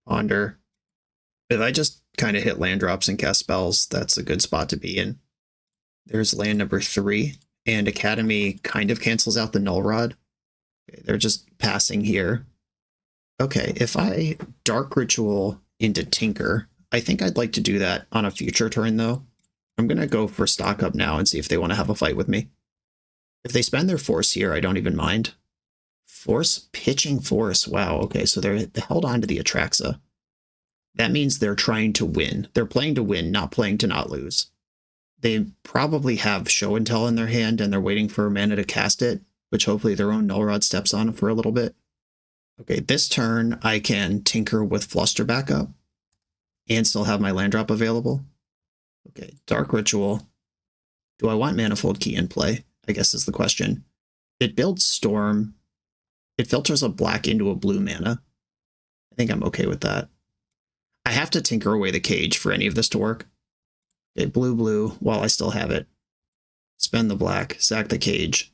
Ponder. If I just kind of hit land drops and cast spells, that's a good spot to be in. There's land number 3, and Academy kind of cancels out the Null Rod. Okay, they're just passing here. Okay, if I Dark Ritual into Tinker, I think I'd like to do that on a future turn, though. I'm going to go for stock up now and see if they want to have a fight with me. If they spend their force here, I don't even mind. Force, pitching force. Wow, okay, so they're held on to the Atraxa. That means they're trying to win. They're playing to win, not playing to not lose. They probably have Show and Tell in their hand, and they're waiting for mana to cast it, which hopefully their own Null Rod steps on for a little bit. Okay, this turn I can tinker with Fluster back up and still have my land drop available. Okay, Dark Ritual. Do I want Manifold Key in play? I guess is the question. It builds Storm. It filters a black into a blue mana. I think I'm okay with that. I have to tinker away the cage for any of this to work. Okay, blue, while I still have it. Spend the black, sack the cage.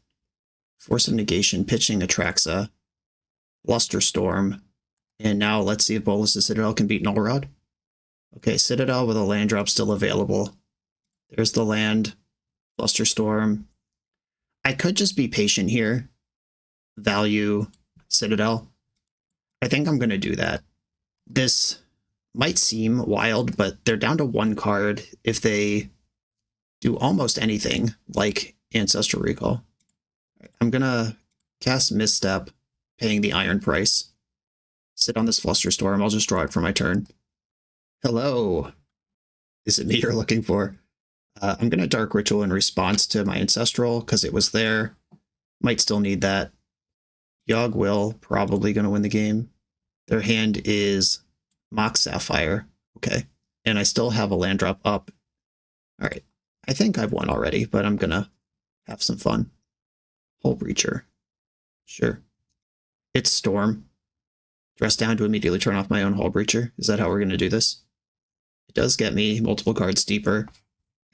Force of Negation, pitching Atraxa. Bluster Storm. And now let's see if Bolas' Citadel can beat Null Rod. Okay, Citadel with a land drop still available. There's the land. Bluster Storm. I could just be patient here. Value Citadel. I think I'm going to do that. This might seem wild, but they're down to one card if they do almost anything, like Ancestral Recall. I'm going to cast Misstep, paying the Iron price. Sit on this Fluster Storm. I'll just draw it for my turn. Hello. Is it me you're looking for? I'm going to Dark Ritual in response to my Ancestral, because it was there. Might still need that. Yawgmoth, probably going to win the game. Their hand is Mox Sapphire. Okay. And I still have a land drop up. All right. I think I've won already, but I'm going to have some fun. Hull Breacher. Sure. It's Storm. Dress down to immediately turn off my own Hull Breacher. Is that how we're going to do this? It does get me multiple cards deeper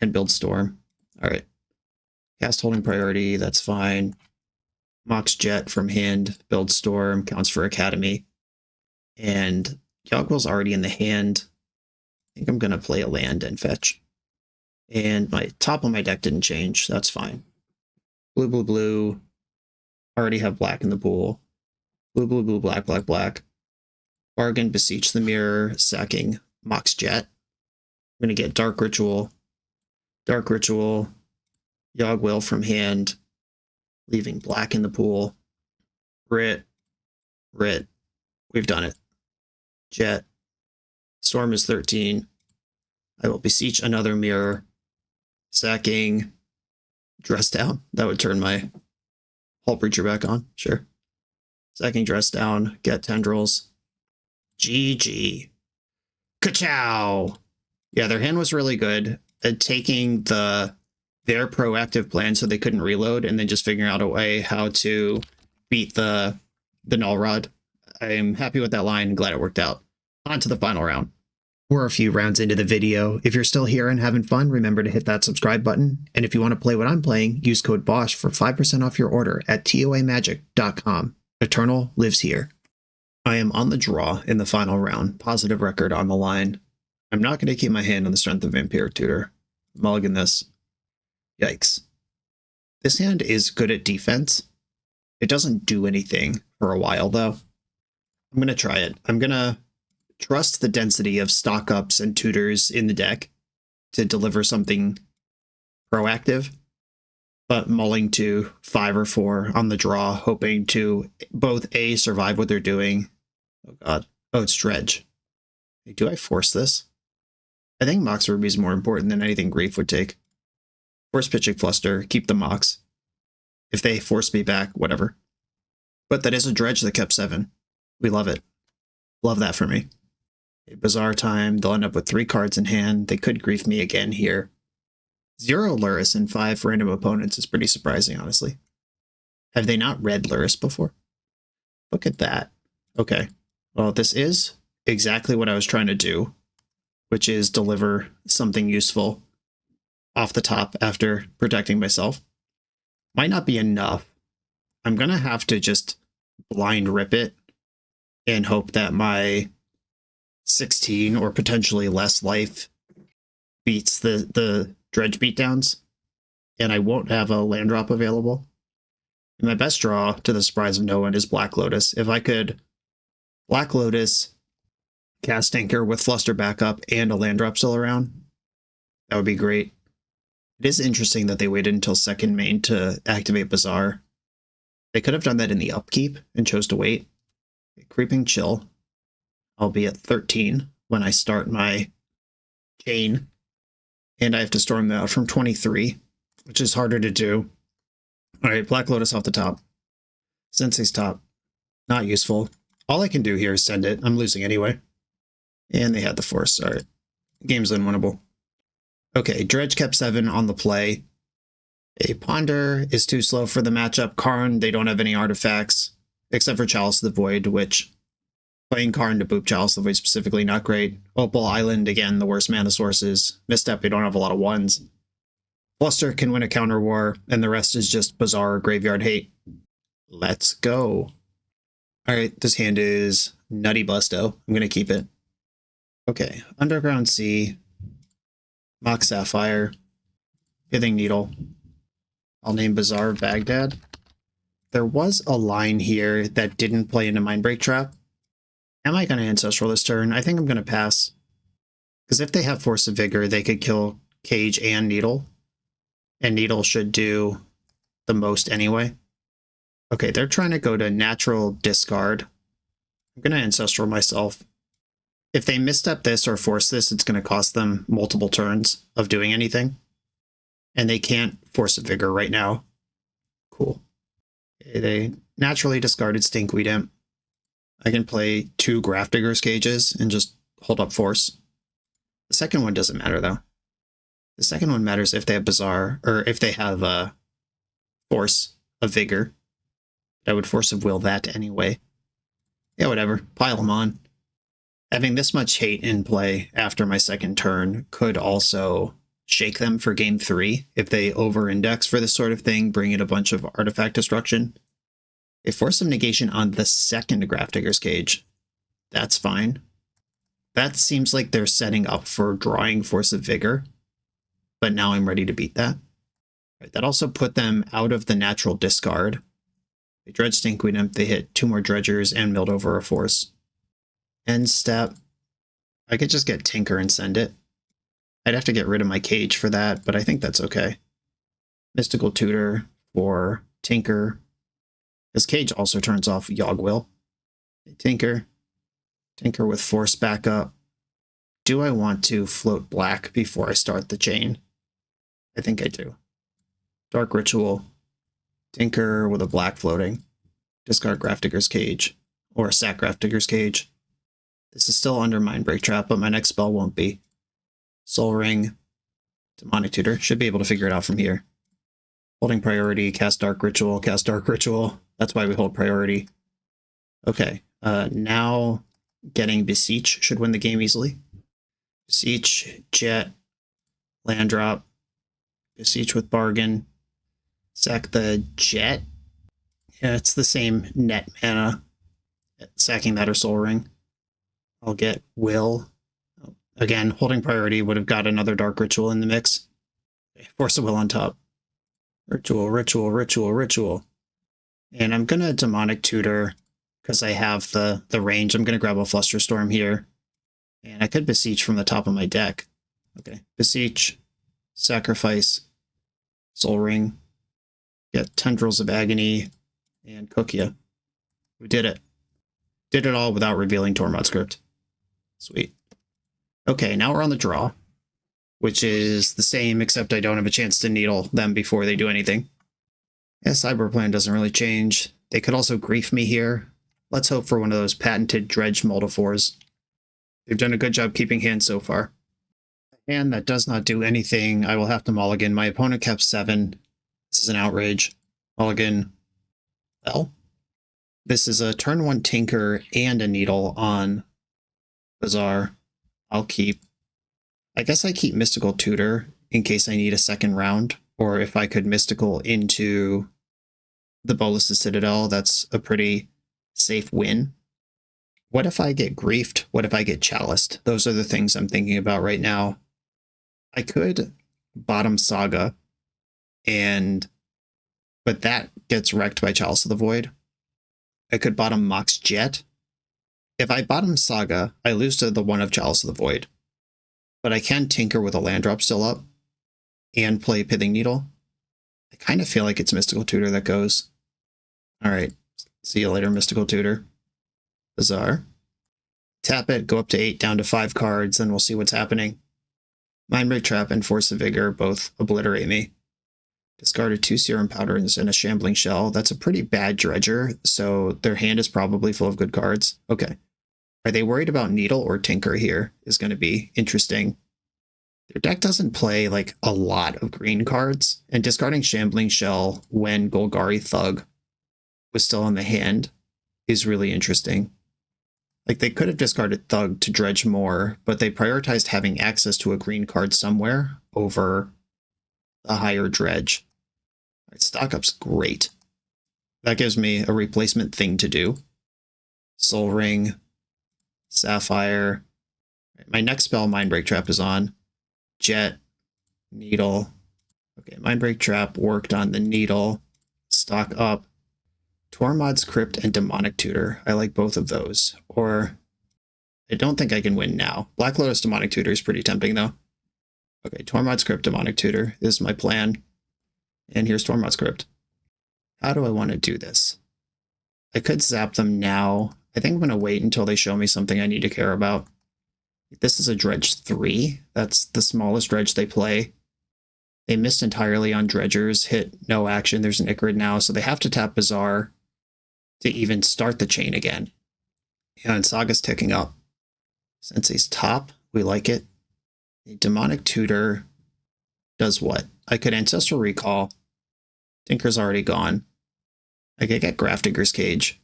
and build Storm. All right. Cast Holding Priority. That's fine. Mox Jet from hand. Build Storm. Counts for Academy. And Yawgmoth's already in the hand. I think I'm going to play a land and fetch. And my top of my deck didn't change. That's fine. Blue. Already have black in the pool. Blue, black. Bargain, Beseech the Mirror, sacking Mox Jet. I'm going to get Dark Ritual, Yawgmoth from hand, leaving black in the pool. Rit. We've done it. Jet. Storm is 13. I will Beseech another Mirror, sacking Dress Down. That would turn my Hull Breacher back on, sure. Sacking Dress Down, get Tendrils. GG. Ka-chow! Yeah, their hand was really good at taking their proactive plan so they couldn't reload and then just figuring out a way how to beat the Null Rod. I'm happy with that line and glad it worked out. On to the final round. We're a few rounds into the video. If you're still here and having fun, remember to hit that subscribe button. And if you want to play what I'm playing, use code BOSH for 5% off your order at toamagic.com. Eternal lives here. I am on the draw in the final round. Positive record on the line. I'm not going to keep my hand on the strength of Vampiric Tutor. Mulligan this. Yikes. This hand is good at defense. It doesn't do anything for a while, though. I'm going to try it. I'm going to trust the density of stock ups and tutors in the deck to deliver something proactive, but mulling to 5 or 4 on the draw, hoping to both A, survive what they're doing. Oh god. Oh, it's Dredge. Do I force this? I think Mox Ruby is more important than anything Grief would take. Force pitching Fluster, keep the Mox. If they force me back, whatever. But that is a Dredge that kept 7. We love it. Love that for me. Bizarre time. They'll end up with 3 cards in hand. They could Grief me again here. 0 Lurrus and 5 random opponents is pretty surprising, honestly. Have they not read Lurrus before? Look at that. Okay. Well, this is exactly what I was trying to do, which is deliver something useful off the top after protecting myself. Might not be enough. I'm going to have to just blind rip it and hope that my 16 or potentially less life beats the Dredge beatdowns, and I won't have a land drop available. And my best draw, to the surprise of no one, is Black Lotus. If I could Black Lotus, cast Anchor with Fluster backup, and a land drop still around, that would be great. It is interesting that they waited until second main to activate Bazaar. They could have done that in the upkeep and chose to wait. Creeping Chill. I'll be at 13 when I start my chain. And I have to storm that out from 23, which is harder to do. Alright, Black Lotus off the top. Sensei's top. Not useful. All I can do here is send it. I'm losing anyway. And they had the force. Alright. Game's unwinnable. Okay, Dredge kept 7 on the play. A Ponder is too slow for the matchup. Karn, they don't have any artifacts, except for Chalice of the Void, which playing Karn to boop Chalice of the Void specifically, not great. Opal Island, again, the worst mana sources. Misstep, we don't have a lot of ones. Fluster can win a counter war, and the rest is just Bazaar Graveyard Hate. Let's go. Alright, this hand is Nutty Busto. I'm going to keep it. Okay, Underground Sea, Mock Sapphire, Pithing Needle. I'll name Bazaar Baghdad. There was a line here that didn't play into Mindbreak Trap. Am I going to Ancestral this turn? I think I'm going to pass. Because if they have Force of Vigor, they could kill Cage and Needle. And Needle should do the most anyway. Okay, they're trying to go to Natural Discard. I'm going to Ancestral myself. If they misstep this or force this, it's going to cost them multiple turns of doing anything. And they can't Force of Vigor right now. Cool. Okay, they naturally discarded Stinkweed Imp. I can play 2 Grafdigger's Cages and just hold up Force. The second one doesn't matter, though. The second one matters if they have Bazaar, or if they have Force of Vigor. I would Force of Will that anyway. Yeah, whatever. Pile them on. Having this much hate in play after my second turn could also shake them for game 3 if they over-index for this sort of thing, bring in a bunch of artifact destruction. A Force of Negation on the second Grafdigger's Cage. That's fine. That seems like they're setting up for drawing Force of Vigor, but now I'm ready to beat that. Right, that also put them out of the natural discard. They dredge Stinkweed Imp, they hit 2 more Dredgers and milled over a Force. End step. I could just get Tinker and send it. I'd have to get rid of my Cage for that, but I think that's okay. Mystical Tutor for Tinker. This Cage also turns off Yawgmoth. Tinker. Tinker with Force backup. Do I want to float black before I start the chain? I think I do. Dark Ritual. Tinker with a black floating. Discard Grafdigger's Cage. Or sack Grafdigger's Cage. This is still under Mindbreak Trap, but my next spell won't be. Soul Ring. Demonic Tutor. Should be able to figure it out from here. Holding priority, cast Dark Ritual, cast Dark Ritual. That's why we hold priority. Okay, now getting Beseech should win the game easily. Beseech, Jet, land drop, Beseech with Bargain, sack the Jet. Yeah, it's the same net mana. Sacking that or Soul Ring. I'll get Will. Again, holding priority would have got another Dark Ritual in the mix. Force of Will on top. Ritual, Ritual, Ritual, Ritual. And I'm going to Demonic Tutor because I have the range. I'm going to grab a Flusterstorm here. And I could Beseech from the top of my deck. Okay, Beseech, Sacrifice, Soul Ring, get Tendrils of Agony, and Cookia. We did it. Did it all without revealing Tormod script. Sweet. Okay, now we're on the draw, which is the same, except I don't have a chance to needle them before they do anything. Yeah, Cyber Plan doesn't really change. They could also grief me here. Let's hope for one of those patented dredge multifours. They've done a good job keeping hand so far. And that does not do anything. I will have to mulligan. My opponent kept 7. This is an outrage. Mulligan. Well, this is a turn 1 Tinker and a Needle on Bazaar. I'll keep. I guess I keep Mystical Tutor in case I need a second round, or if I could Mystical into the Bolas' Citadel, that's a pretty safe win. What if I get griefed? What if I get chaliced? Those are the things I'm thinking about right now. I could bottom Saga, but that gets wrecked by Chalice of the Void. I could bottom Mox Jet. If I bottom Saga, I lose to the one of Chalice of the Void. But I can Tinker with a land drop still up. and play Pithing Needle. I kind of feel like it's Mystical Tutor that goes. All right, see you later, Mystical Tutor. Bizarre. Tap it, go up to 8, down to 5 cards, and we'll see what's happening. Mindbreak Trap and Force of Vigor both obliterate me. Discarded 2 Serum Powders and a Shambling Shell. That's a pretty bad dredger, so their hand is probably full of good cards. Okay. Are they worried about Needle or Tinker here? Is going to be interesting. Their deck doesn't play like a lot of green cards, and discarding Shambling Shell when Golgari Thug was still in the hand is really interesting. Like, they could have discarded Thug to dredge more, but they prioritized having access to a green card somewhere over a higher dredge. All right, Stock Up's great. That gives me a replacement thing to do. Soul Ring, Sapphire. My next spell, Mindbreak Trap, is on. Jet, Needle. Okay, Mindbreak Trap worked on the Needle. Stock Up. Tormod's Crypt and Demonic Tutor. I like both of those. Or, I don't think I can win now. Black Lotus Demonic Tutor is pretty tempting, though. Okay, Tormod's Crypt, Demonic Tutor is my plan. And here's Tormod's Crypt. How do I want to do this? I could zap them now. I think I'm going to wait until they show me something I need to care about. This is a Dredge 3. That's the smallest dredge they play. They missed entirely on dredgers, hit no action. There's an Icarid now, so they have to tap Bazaar to even start the chain again. And Saga's ticking up. Sensei's top, we like it. The Demonic Tutor does what? I could Ancestral Recall. Tinker's already gone. I could get Grafdigger's Cage.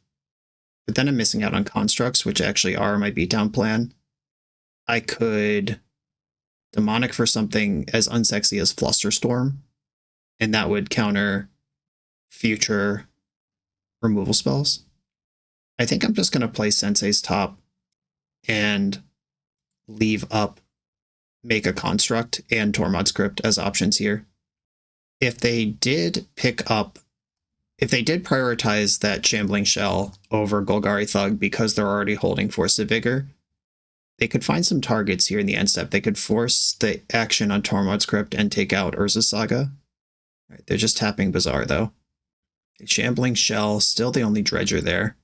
But then I'm missing out on Constructs, which actually are my beatdown plan. I could Demonic for something as unsexy as Flusterstorm, and that would counter future removal spells. I think I'm just going to play Sensei's top and leave up Make a Construct and Tormod's Crypt as options here. If they did prioritize that Shambling Shell over Golgari Thug because they're already holding Force of Vigor, they could find some targets here in the end step. They could force the action on Tormod's Crypt and take out Urza's Saga. All right, they're just tapping Bazaar, though. Shambling Shell, still the only dredger there.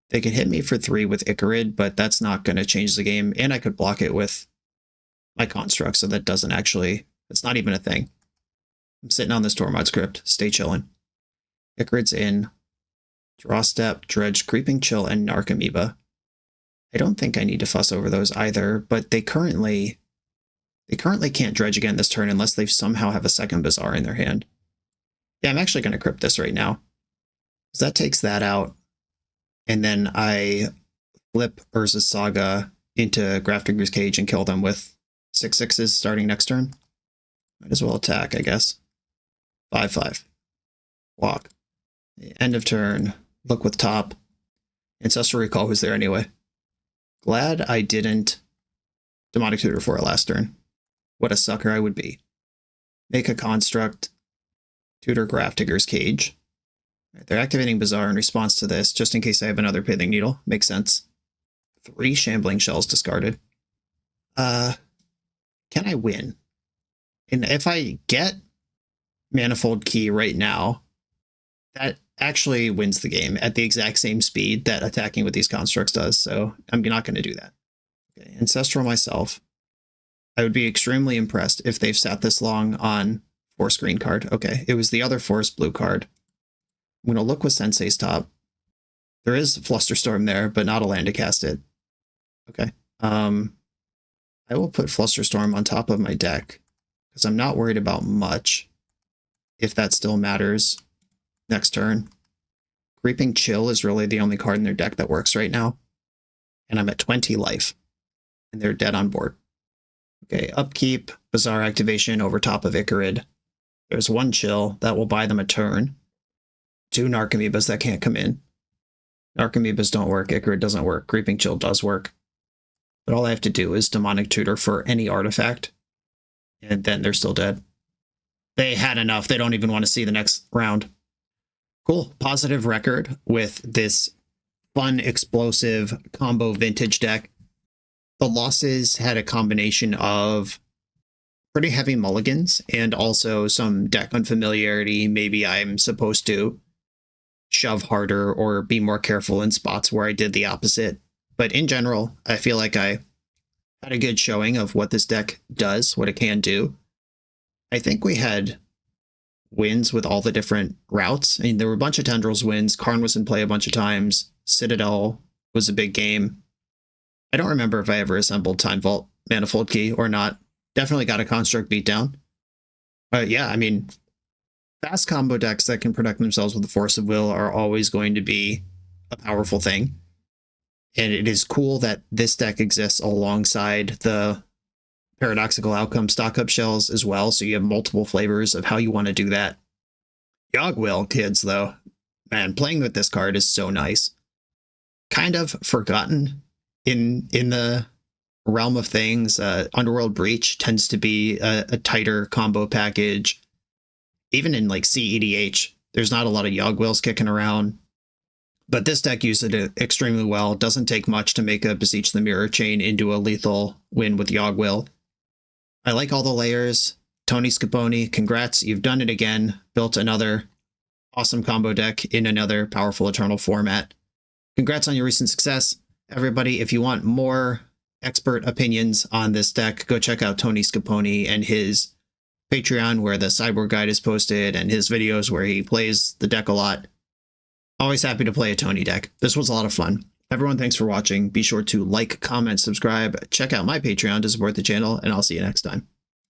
They could hit me for 3 with Icarid, but that's not going to change the game. And I could block it with my Construct, so that doesn't actually... It's not even a thing. I'm sitting on this Tormod's Crypt. Stay chillin'. Icarid's in. Draw Step, Dredge, Creeping Chill, and Narcomoeba. I don't think I need to fuss over those either, but they currently can't dredge again this turn unless they somehow have a second Bazaar in their hand. Yeah, I'm actually going to crypt this right now. So that takes that out. And then I flip Urza's Saga into Grafdigger's Cage and kill them with 6/6s starting next turn. Might as well attack, I guess. 5/5. Walk. End of turn. Look with top. Ancestral Recall was there anyway. Glad I didn't Demonic Tutor for it last turn. What a sucker I would be. Make a Construct. Tutor Grafdigger's Cage. Right, they're activating Bazaar in response to this, just in case I have another Pithing Needle. Makes sense. 3 Shambling Shells discarded. Can I win? And if I get Manifold Key right now, that actually wins the game at the exact same speed that attacking with these constructs does, so I'm not going to do that. Okay, Ancestral myself. I would be extremely impressed if they've sat this long on Force green card. Okay, it was the other Force blue card. I'm going to look with Sensei's top. There is Flusterstorm there, but not a land to cast it. Okay. I will put Flusterstorm on top of my deck, because I'm not worried about much, if that still matters next turn. Creeping Chill is really the only card in their deck that works right now. And I'm at 20 life, and they're dead on board. Okay, upkeep, Bazaar activation over top of Icarid. There's 1 Chill, that will buy them a turn. 2 Narcomoebas that can't come in. Narcomoebas don't work, Icarid doesn't work, Creeping Chill does work. But all I have to do is Demonic Tutor for any artifact, and then they're still dead. They had enough, they don't even want to see the next round. Cool, positive record with this fun, explosive combo vintage deck. The losses had a combination of pretty heavy mulligans and also some deck unfamiliarity. Maybe I'm supposed to shove harder or be more careful in spots where I did the opposite. But in general, I feel like I had a good showing of what this deck does, what it can do. I think we had wins with all the different routes. I mean, there were a bunch of Tendrils wins. Karn was in play a bunch of times. Citadel was a big game. I don't remember if I ever assembled Time Vault Manifold Key or not. Definitely got a Construct Beatdown. But yeah, I mean, fast combo decks that can protect themselves with the Force of Will are always going to be a powerful thing. And it is cool that this deck exists alongside the Paradoxical Outcome stock-up shells as well, so you have multiple flavors of how you want to do that. Yawgmoth, kids, though. Man, playing with this card is so nice. Kind of forgotten in the realm of things. Underworld Breach tends to be a tighter combo package. Even in like CEDH, there's not a lot of Yawgmoths kicking around. But this deck uses it extremely well. Doesn't take much to make a Beseech the Mirror chain into a lethal win with Yawgmoth. I like all the layers. TonyScapone, congrats, you've done it again. Built another awesome combo deck in another powerful Eternal format. Congrats on your recent success. Everybody, if you want more expert opinions on this deck, go check out TonyScapone and his Patreon, where the sideboard guide is posted, and his videos where he plays the deck a lot. Always happy to play a Tony deck. This was a lot of fun. Everyone, thanks for watching. Be sure to like, comment, subscribe, check out my Patreon to support the channel, and I'll see you next time.